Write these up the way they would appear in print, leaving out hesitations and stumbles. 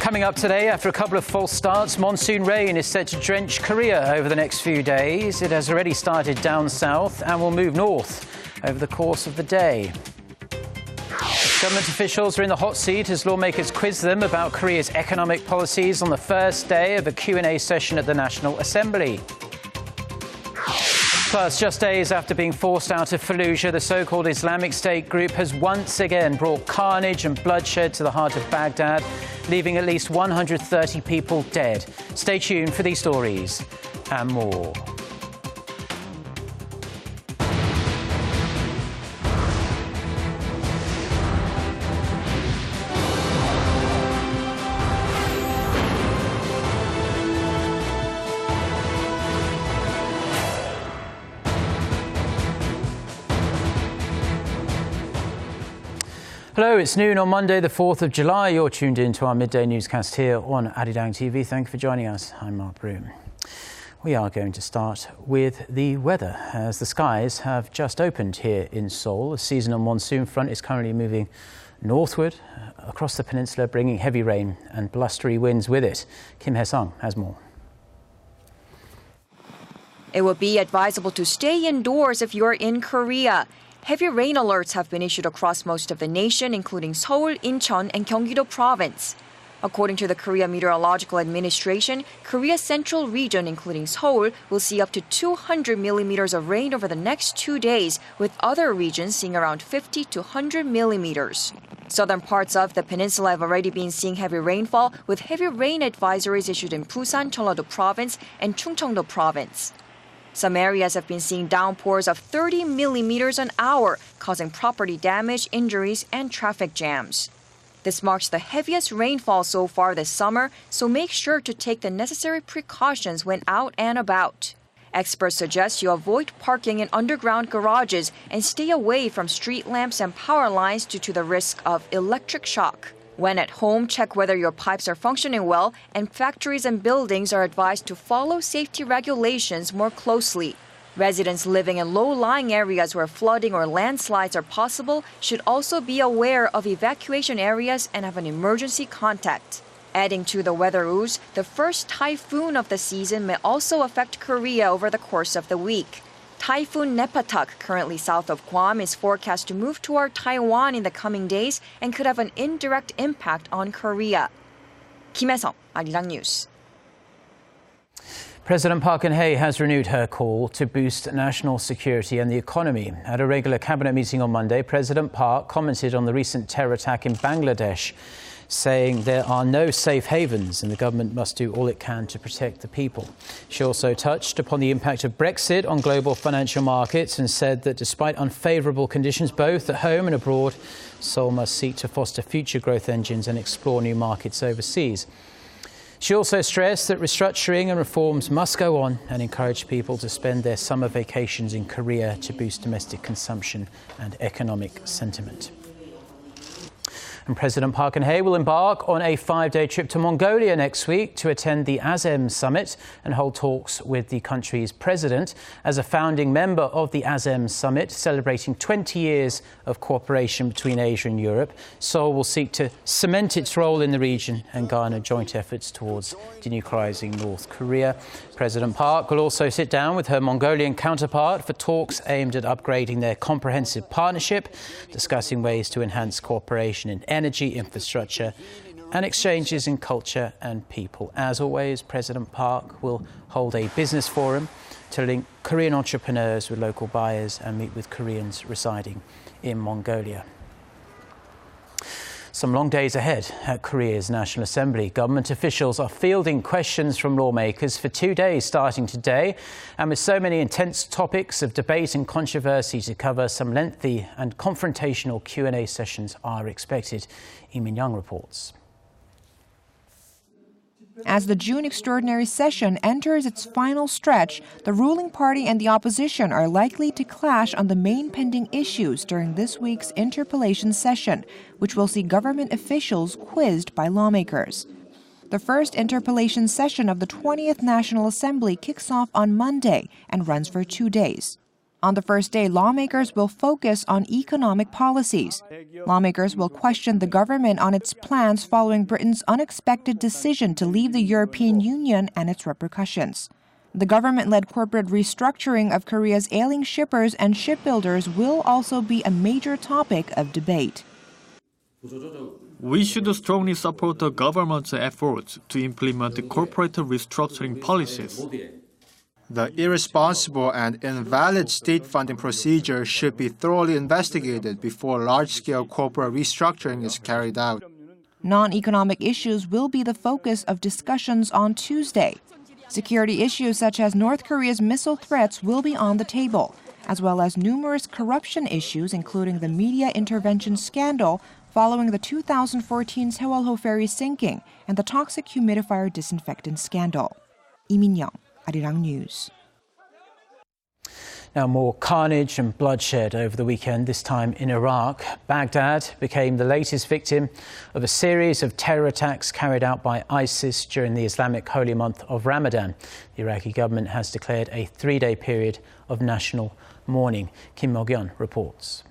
Coming up today, after a couple of false starts, monsoon rain is set to drench Korea over the next few days. It has already started down south and will move north over the course of the day. Government officials are in the hot seat as lawmakers quiz them about Korea's economic policies on the first day of a Q&A session at the National Assembly. Plus, just days after being forced out of Fallujah, the so-called Islamic State group has once again brought carnage and bloodshed to the heart of Baghdad, leaving at least 130 people dead. Stay tuned for these stories and more. Hello, it's noon on Monday, the 4th of July. You're tuned in to our midday newscast here on Arirang TV. Thank you for joining us. I'm Mark Broom. We are going to start with the weather, as the skies have just opened here in Seoul. The seasonal monsoon front is currently moving northward across the peninsula, bringing heavy rain and blustery winds with it. Kim Hae-sung has more. It would be advisable to stay indoors if you're in Korea. Heavy rain alerts have been issued across most of the nation, including Seoul, Incheon, and Gyeonggi-do province. According to the Korea Meteorological Administration, Korea's central region, including Seoul, will see up to 200 millimeters of rain over the next 2 days, with other regions seeing around 50 to 100 millimeters. Southern parts of the peninsula have already been seeing heavy rainfall, with heavy rain advisories issued in Busan, Jeollado province, and Chungcheongdo province. Some areas have been seeing downpours of 30 millimeters an hour, causing property damage, injuries, and traffic jams. This marks the heaviest rainfall so far this summer, so make sure to take the necessary precautions when out and about. Experts suggest you avoid parking in underground garages and stay away from street lamps and power lines due to the risk of electric shock. When at home, check whether your pipes are functioning well, and factories and buildings are advised to follow safety regulations more closely. Residents living in low-lying areas where flooding or landslides are possible should also be aware of evacuation areas and have an emergency contact. Adding to the weather ooze, the first typhoon of the season may also affect Korea over the course of the week. Typhoon Nepatak, currently south of Guam, is forecast to move toward Taiwan in the coming days and could have an indirect impact on Korea. Kim Hae-sung, Arirang News. President Park Geun-hye has renewed her call to boost national security and the economy. At a regular cabinet meeting on Monday, President Park commented on the recent terror attack in Bangladesh, saying there are no safe havens and the government must do all it can to protect the people. She also touched upon the impact of Brexit on global financial markets and said that despite unfavourable conditions both at home and abroad, Seoul must seek to foster future growth engines and explore new markets overseas. She also stressed that restructuring and reforms must go on and encourage people to spend their summer vacations in Korea to boost domestic consumption and economic sentiment. And President Park Geun-hye will embark on a 5-day trip to Mongolia next week to attend the ASEM summit and hold talks with the country's president. As a founding member of the ASEM summit, celebrating 20 years of cooperation between Asia and Europe, Seoul will seek to cement its role in the region and garner joint efforts towards denuclearizing North Korea. President Park will also sit down with her Mongolian counterpart for talks aimed at upgrading their comprehensive partnership, discussing ways to enhance cooperation in energy, infrastructure and exchanges in culture and people. As always, President Park will hold a business forum to link Korean entrepreneurs with local buyers and meet with Koreans residing in Mongolia. Some long days ahead at Korea's National Assembly. Government officials are fielding questions from lawmakers for 2 days starting today. And with so many intense topics of debate and controversy to cover, some lengthy and confrontational Q&A sessions are expected. Lee Min-young reports. As the June extraordinary session enters its final stretch, the ruling party and the opposition are likely to clash on the main pending issues during this week's interpellation session, which will see government officials quizzed by lawmakers. The first interpellation session of the 20th National Assembly kicks off on Monday and runs for 2 days. On the first day, lawmakers will focus on economic policies. Lawmakers will question the government on its plans following Britain's unexpected decision to leave the European Union and its repercussions. The government-led corporate restructuring of Korea's ailing shippers and shipbuilders will also be a major topic of debate. We should strongly support the government's efforts to implement corporate restructuring policies. The irresponsible and invalid state funding procedure should be thoroughly investigated before large-scale corporate restructuring is carried out. Non-economic issues will be the focus of discussions on Tuesday. Security issues such as North Korea's missile threats will be on the table, as well as numerous corruption issues including the media intervention scandal following the 2014 Sewol-ho ferry sinking and the toxic humidifier disinfectant scandal. Lee Min-young, Arirang News. Now, more carnage and bloodshed over the weekend, this time in Iraq. Baghdad became the latest victim of a series of terror attacks carried out by ISIS during the Islamic holy month of Ramadan. The Iraqi government has declared a 3-day period of national mourning. Kim Mo-gyun reports.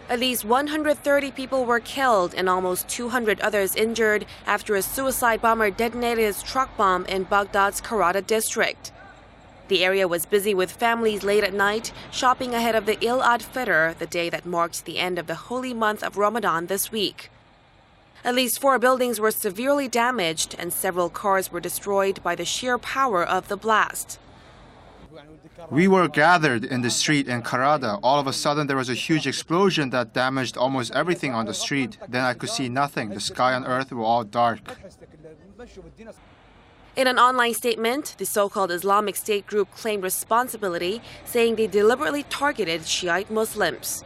At least 130 people were killed and almost 200 others injured after a suicide bomber detonated his truck bomb in Baghdad's Karada district. The area was busy with families late at night, shopping ahead of the Eid al-Fitr, the day that marks the end of the holy month of Ramadan this week. At least 4 buildings were severely damaged and several cars were destroyed by the sheer power of the blast. We were gathered in the street in Karada. All of a sudden, there was a huge explosion that damaged almost everything on the street. Then I could see nothing. The sky and earth were all dark. In an online statement, the so-called Islamic State group claimed responsibility, saying they deliberately targeted Shiite Muslims.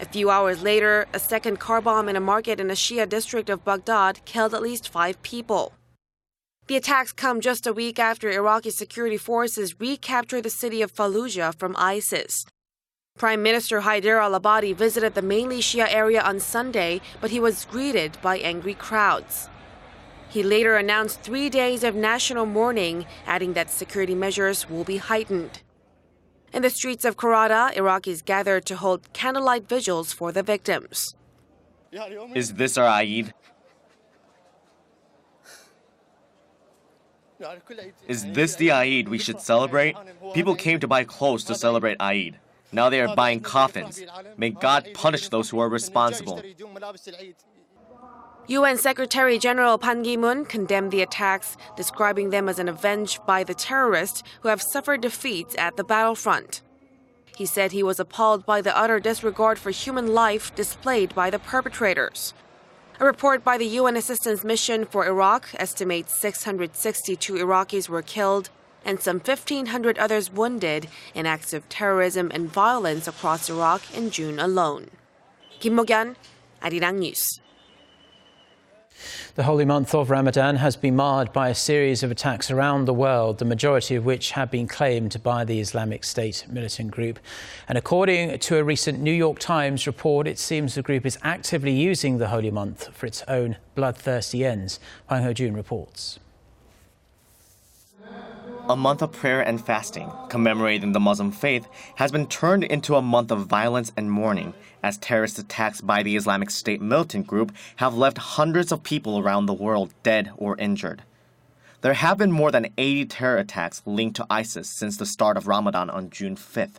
A few hours later, a second car bomb in a market in a Shia district of Baghdad killed at least 5 people. The attacks come just a week after Iraqi security forces recaptured the city of Fallujah from ISIS. Prime Minister Hyder al-Abadi visited the mainly Shia area on Sunday, but he was greeted by angry crowds. He later announced 3 days of national mourning, adding that security measures will be heightened. In the streets of Karada, Iraqis gathered to hold candlelight vigils for the victims. Is this our Eid? Is this the Eid we should celebrate? People came to buy clothes to celebrate Eid. Now they are buying coffins. May God punish those who are responsible. UN Secretary General Ban Ki-moon condemned the attacks, describing them as an avenge by the terrorists who have suffered defeats at the battlefront. He said he was appalled by the utter disregard for human life displayed by the perpetrators. A report by the UN Assistance Mission for Iraq estimates 662 Iraqis were killed and some 1,500 others wounded in acts of terrorism and violence across Iraq in June alone. Kim Mo-gyun, Arirang News. The holy month of Ramadan has been marred by a series of attacks around the world, the majority of which have been claimed by the Islamic State militant group. And according to a recent New York Times report, it seems the group is actively using the holy month for its own bloodthirsty ends. Hwang Ho-jun reports. A month of prayer and fasting, commemorating the Muslim faith, has been turned into a month of violence and mourning, as terrorist attacks by the Islamic State militant group have left hundreds of people around the world dead or injured. There have been more than 80 terror attacks linked to ISIS since the start of Ramadan on June 5th.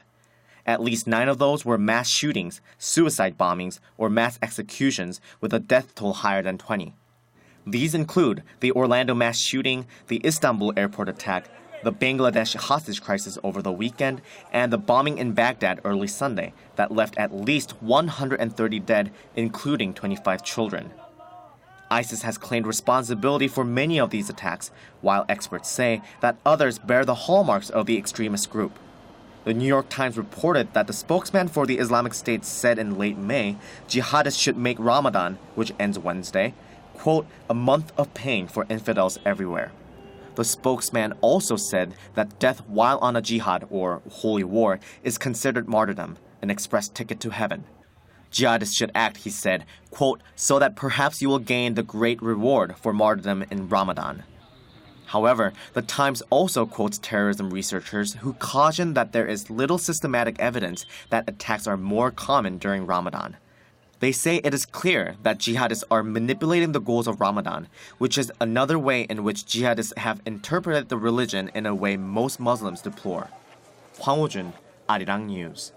At least 9 of those were mass shootings, suicide bombings, or mass executions with a death toll higher than 20. These include the Orlando mass shooting, the Istanbul airport attack, the Bangladesh hostage crisis over the weekend, and the bombing in Baghdad early Sunday that left at least 130 dead, including 25 children. ISIS has claimed responsibility for many of these attacks, while experts say that others bear the hallmarks of the extremist group. The New York Times reported that the spokesman for the Islamic State said in late May, jihadists should make Ramadan, which ends Wednesday, quote, a month of pain for infidels everywhere. The spokesman also said that death while on a jihad, or holy war, is considered martyrdom, an express ticket to heaven. Jihadists should act, he said, quote, so that perhaps you will gain the great reward for martyrdom in Ramadan. However, the Times also quotes terrorism researchers who caution that there is little systematic evidence that attacks are more common during Ramadan. They say it is clear that jihadists are manipulating the goals of Ramadan, which is another way in which jihadists have interpreted the religion in a way most Muslims deplore. Hwang Ho-jun, Arirang News.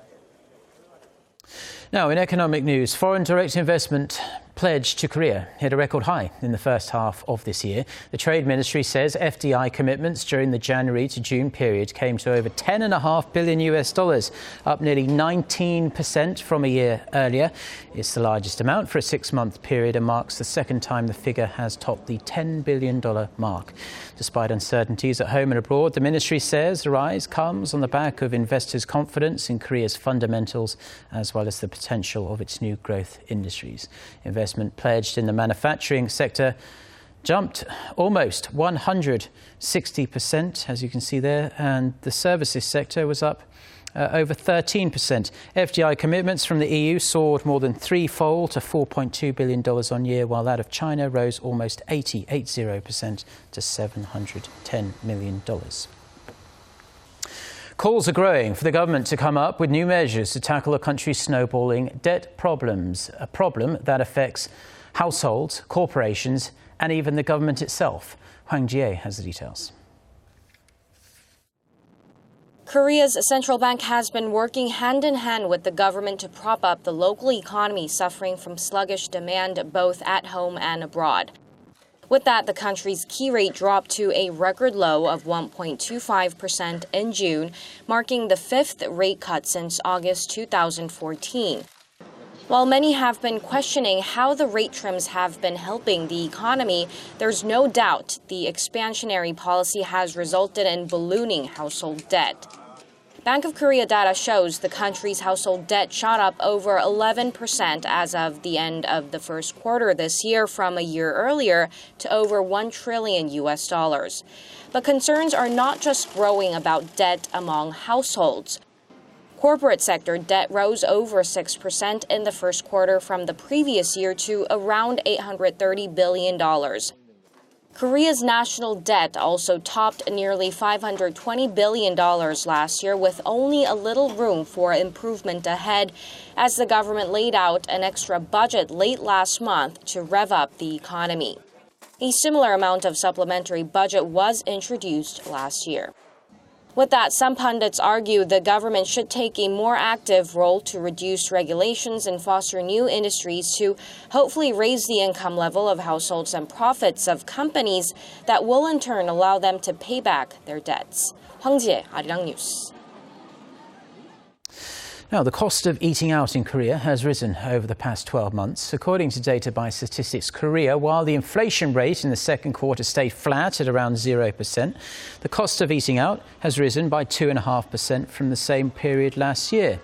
Now, in economic news, foreign direct investment pledged to Korea hit a record high in the first half of this year. The Trade Ministry says FDI commitments during the January to June period came to over $10.5 billion, up nearly 19% from a year earlier. It's the largest amount for a six-month period and marks the second time the figure has topped the $10 billion mark. Despite uncertainties at home and abroad, the ministry says the rise comes on the back of investors' confidence in Korea's fundamentals as well as the potential of its new growth industries. Investment pledged in the manufacturing sector jumped almost 160%, as you can see there, and the services sector was up over 13%. FDI commitments from the EU soared more than threefold to $4.2 billion on year, while that of China rose almost 80% to $710 million. Calls are growing for the government to come up with new measures to tackle the country's snowballing debt problems, a problem that affects households, corporations and even the government itself. Geunhye has the details. Korea's central bank has been working hand in hand with the government to prop up the local economy suffering from sluggish demand both at home and abroad. With that, the country's key rate dropped to a record low of 1.25% in June, marking the fifth rate cut since August 2014. While many have been questioning how the rate trims have been helping the economy, there's no doubt the expansionary policy has resulted in ballooning household debt. Bank of Korea data shows the country's household debt shot up over 11% as of the end of the first quarter this year from a year earlier to over $1 trillion. But concerns are not just growing about debt among households. Corporate sector debt rose over 6% in the first quarter from the previous year to around $830 billion. Korea's national debt also topped nearly $520 billion last year, with only a little room for improvement ahead, as the government laid out an extra budget late last month to rev up the economy. A similar amount of supplementary budget was introduced last year. With that, some pundits argue the government should take a more active role to reduce regulations and foster new industries to hopefully raise the income level of households and profits of companies that will in turn allow them to pay back their debts. Hwang Ji-hye, Arirang News. Now, the cost of eating out in Korea has risen over the past 12 months. According to data by Statistics Korea, while the inflation rate in the second quarter stayed flat at around 0%, the cost of eating out has risen by 2.5% from the same period last year.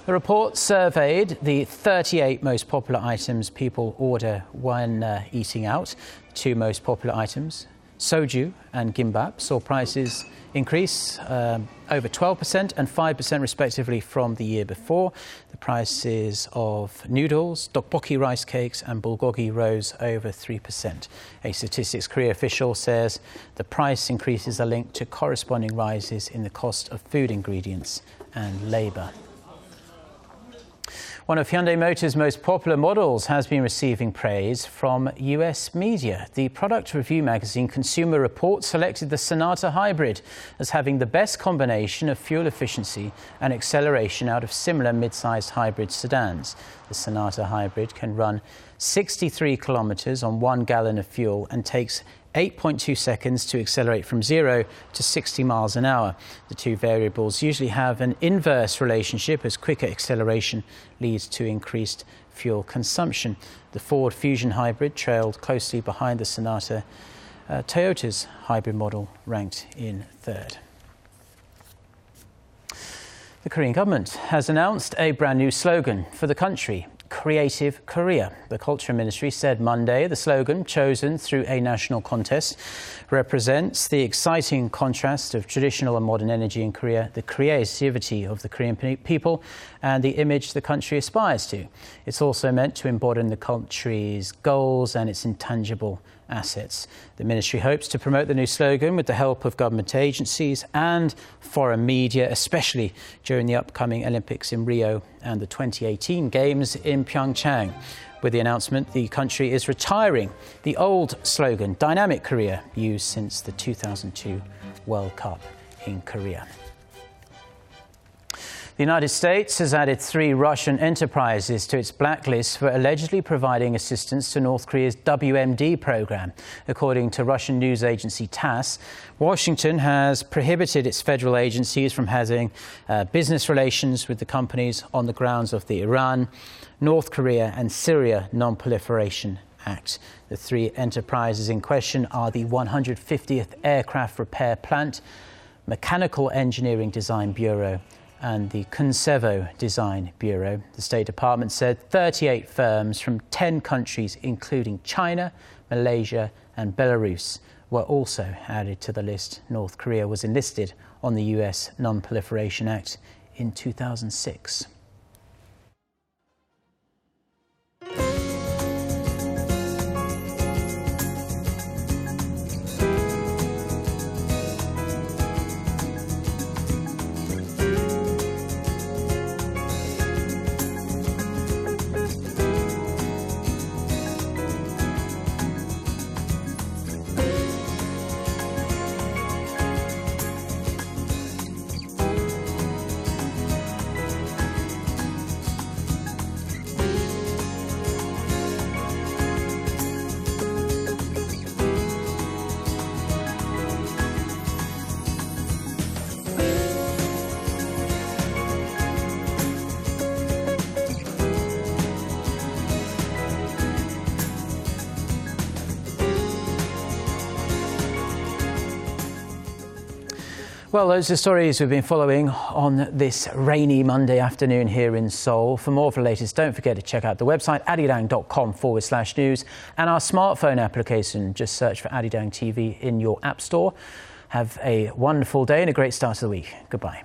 The report surveyed the 38 most popular items people order when eating out. The two most popular items, soju and gimbap, saw prices increase over 12% and 5% respectively from the year before. The prices of noodles, tteokbokki rice cakes and bulgogi rose over 3%. A Statistics Korea official says the price increases are linked to corresponding rises in the cost of food ingredients and labour. One of Hyundai Motor's most popular models has been receiving praise from US media. The product review magazine Consumer Reports selected the Sonata Hybrid as having the best combination of fuel efficiency and acceleration out of similar mid-sized hybrid sedans. The Sonata Hybrid can run 63 kilometers on 1 gallon of fuel and takes 8.2 seconds to accelerate from 0 to 60 miles an hour. The two variables usually have an inverse relationship, as quicker acceleration leads to increased fuel consumption. The Ford Fusion Hybrid trailed closely behind the Sonata. Toyota's hybrid model ranked in third. The Korean government has announced a brand new slogan for the country: Creative Korea. The Culture Ministry said Monday the slogan, chosen through a national contest, represents the exciting contrast of traditional and modern energy in Korea, the creativity of the Korean people, and the image the country aspires to. It's also meant to embody the country's goals and its intangible assets. The ministry hopes to promote the new slogan with the help of government agencies and foreign media, especially during the upcoming Olympics in Rio and the 2018 Games in Pyeongchang. With the announcement, the country is retiring the old slogan, Dynamic Korea, used since the 2002 World Cup in Korea. The United States has added 3 Russian enterprises to its blacklist for allegedly providing assistance to North Korea's WMD program. According to Russian news agency TASS, Washington has prohibited its federal agencies from having business relations with the companies on the grounds of the Iran, North Korea and Syria Non-Proliferation Act. The 3 enterprises in question are the 150th Aircraft Repair Plant, Mechanical Engineering Design Bureau and the Kunsevo Design Bureau. The State Department said 38 firms from 10 countries, including China, Malaysia and Belarus, were also added to the list. North Korea was enlisted on the US Non-Proliferation Act in 2006. Well, those are stories we've been following on this rainy Monday afternoon here in Seoul. For more of the latest, don't forget to check out the website arirang.com/news and our smartphone application. Just search for Arirang TV in your app store. Have a wonderful day and a great start to the week. Goodbye.